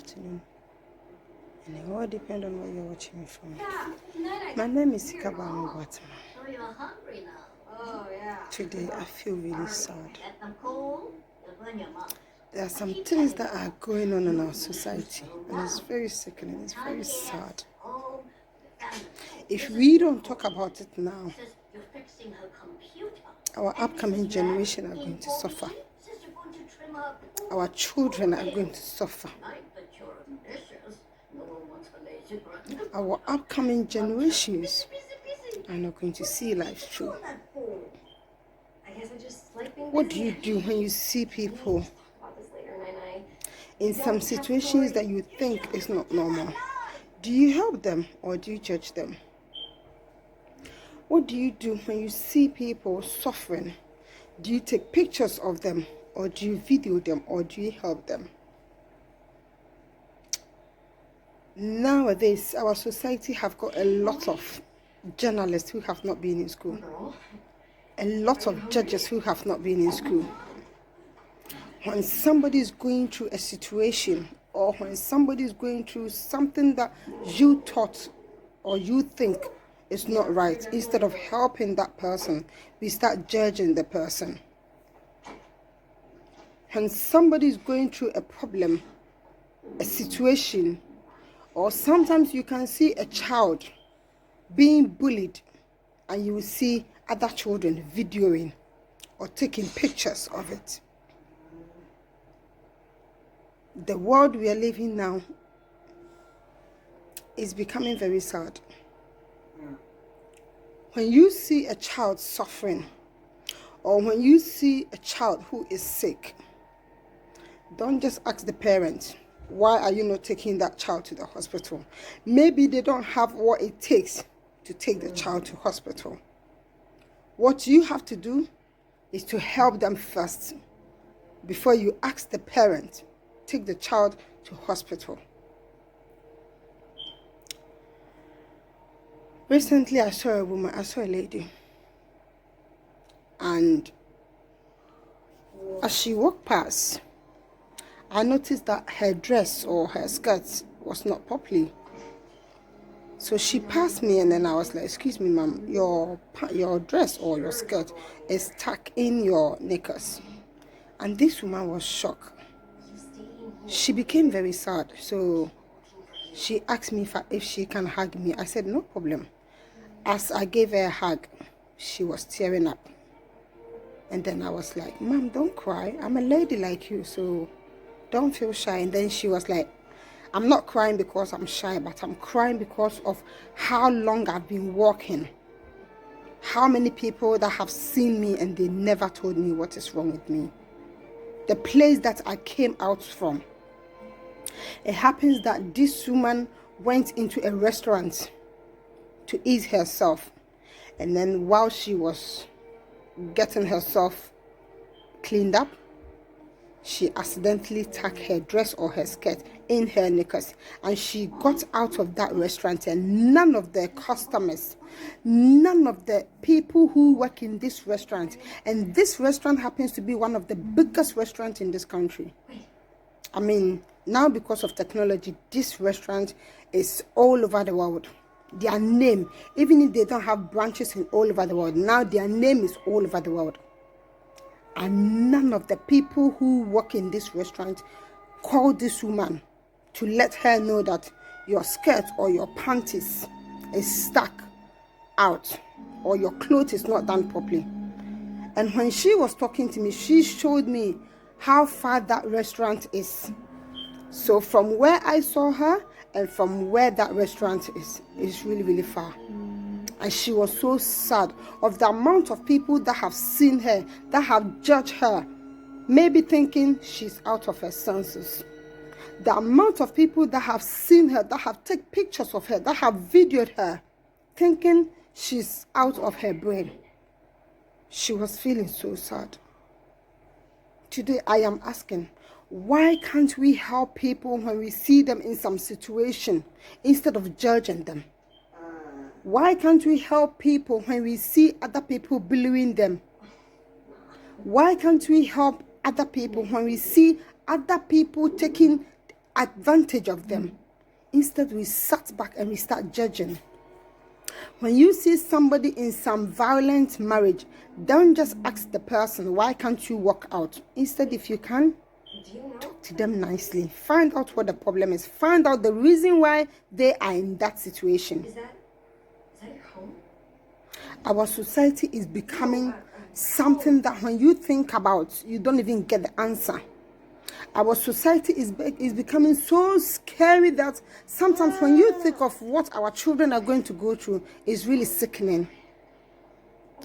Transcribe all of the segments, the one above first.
afternoon, and it all depends on where you're watching me from. My name is Sikabano Batman. So you're hungry now. Oh, yeah. Today I feel really sad. Get them cold, you'll burn your mouth. There are some things that are going on in our society, and it's very sickening, it's very sad. If we don't talk about it now, our upcoming generation are going to suffer. Our children are going to suffer. Our upcoming generations are not going to see life through. What do you do when you see people in some situations that you think is not normal? Do you help them or do you judge them? What do you do when you see people suffering? Do you take pictures of them or do you video them or do you help them? Nowadays, our society have got a lot of journalists who have not been in school. A lot of judges who have not been in school. When somebody is going through a situation or when somebody is going through something that you thought or you think is not right, instead of helping that person, we start judging the person. When somebody is going through a problem, a situation, or sometimes you can see a child being bullied and you will see other children videoing or taking pictures of it. The world we are living now is becoming very sad. When you see a child suffering or when you see a child who is sick, don't just ask the parent, why are you not taking that child to the hospital? Maybe they don't have what it takes to take the child to hospital. What you have to do is to help them first before you ask the parent, take the child to hospital. Recently, I saw a lady, and as she walked past, I noticed that her dress or her skirt was not properly. So she passed me and then I was like, excuse me ma'am, your dress or your skirt is tucked in your knickers. And this woman was shocked. She became very sad. So she asked me if she can hug me. I said, no problem. As I gave her a hug, she was tearing up. And then I was like, ma'am, don't cry. I'm a lady like you, so don't feel shy. And then she was like, I'm not crying because I'm shy, but I'm crying because of how long I've been walking. How many people that have seen me and they never told me what is wrong with me. The place that I came out from. It happens that this woman went into a restaurant to ease herself. And then while she was getting herself cleaned up, she accidentally tucked her dress or her skirt in her knickers, and she got out of that restaurant, and none of the customers, none of the people who work in this restaurant, and this restaurant happens to be one of the biggest restaurants in this country. I mean, now because of technology, this restaurant is all over the world. Their name, even if they don't have branches in all over the world, now their name is all over the world. And none of the people who work in this restaurant called this woman to let her know that your skirt or your panties is stuck out or your clothes is not done properly. And when she was talking to me, she showed me how far that restaurant is. So from where I saw her and from where that restaurant is really, really far. And she was so sad of the amount of people that have seen her, that have judged her, maybe thinking she's out of her senses. The amount of people that have seen her, that have taken pictures of her, that have videoed her, thinking she's out of her brain. She was feeling so sad. Today I am asking, why can't we help people when we see them in some situation instead of judging them? Why can't we help people when we see other people bullying them? Why can't we help other people when we see other people taking advantage of them. Instead, we sat back and we start judging. When you see somebody in some violent marriage, don't just ask the person, why can't you walk out? Instead, if you can, talk to them nicely. Find out what the problem is. Find out the reason why they are in that situation. Is that your home? Our society is becoming something that when you think about, you don't even get the answer. Our society is becoming so scary that sometimes when you think of what our children are going to go through, it's really sickening.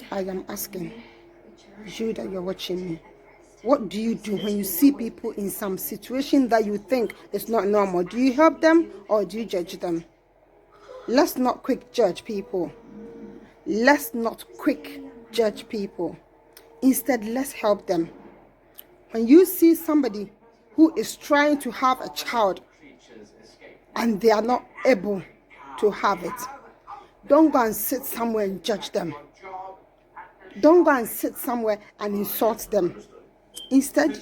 I am asking you that you're watching me, what do you do when you see people in some situation that you think is not normal? Do you help them or do you judge them? Let's not quick judge people. Let's not quick judge people. Instead, let's help them. When you see somebody who is trying to have a child and they are not able to have it, don't go and sit somewhere and judge them. Don't go and sit somewhere and insult them. Instead,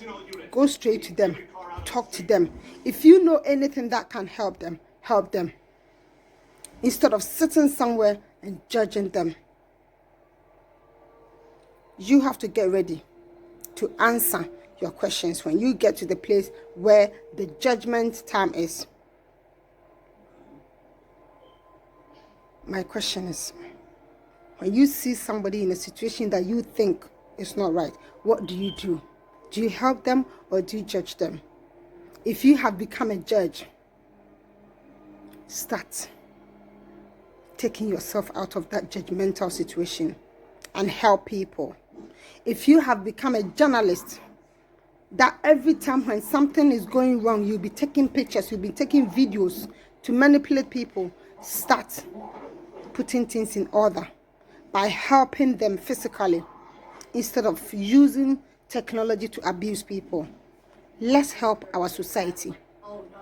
go straight to them. Talk to them. If you know anything that can help them, help them. Instead of sitting somewhere and judging them. You have to get ready to answer your questions when you get to the place where the judgment time is. My question is, when you see somebody in a situation that you think is not right, what do you do? Do you help them or do you judge them? If you have become a judge, start taking yourself out of that judgmental situation and help people. If you have become a journalist, that every time when something is going wrong, you'll be taking pictures, you'll be taking videos to manipulate people, start putting things in order by helping them physically instead of using technology to abuse people. Let's help our society.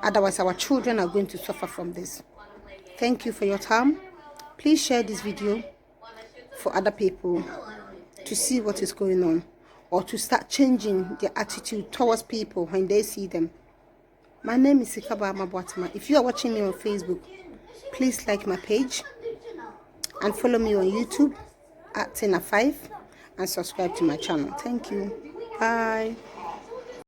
Otherwise, our children are going to suffer from this. Thank you for your time. Please share this video for other people to see what is going on, or to start changing their attitude towards people when they see them. My name is Sikaba Mabwatama. If you are watching me on Facebook, please like my page and follow me on YouTube at Tina5 and subscribe to my channel. Thank you. Bye.